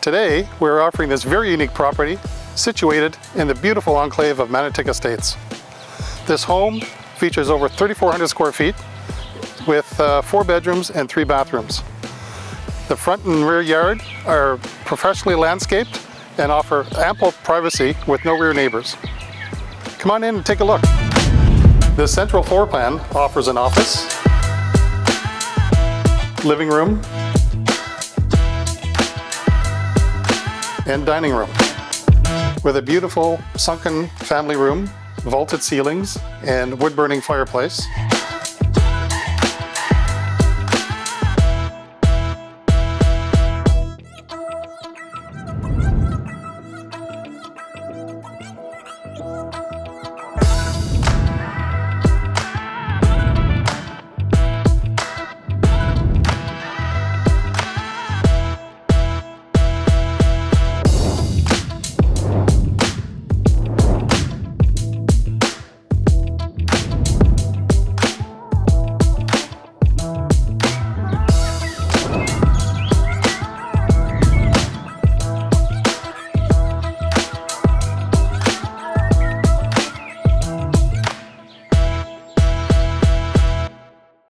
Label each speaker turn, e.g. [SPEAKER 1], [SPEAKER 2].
[SPEAKER 1] Today, we're offering this very unique property situated in the beautiful enclave of Manotick Estates. This home features over 3,400 square feet with 4 bedrooms and 3 bathrooms. The front and rear yard are professionally landscaped and offer ample privacy with no rear neighbors. Come on in and take a look. The central floor plan offers an office, living room, and dining room with a beautiful sunken family room, vaulted ceilings, and wood-burning fireplace.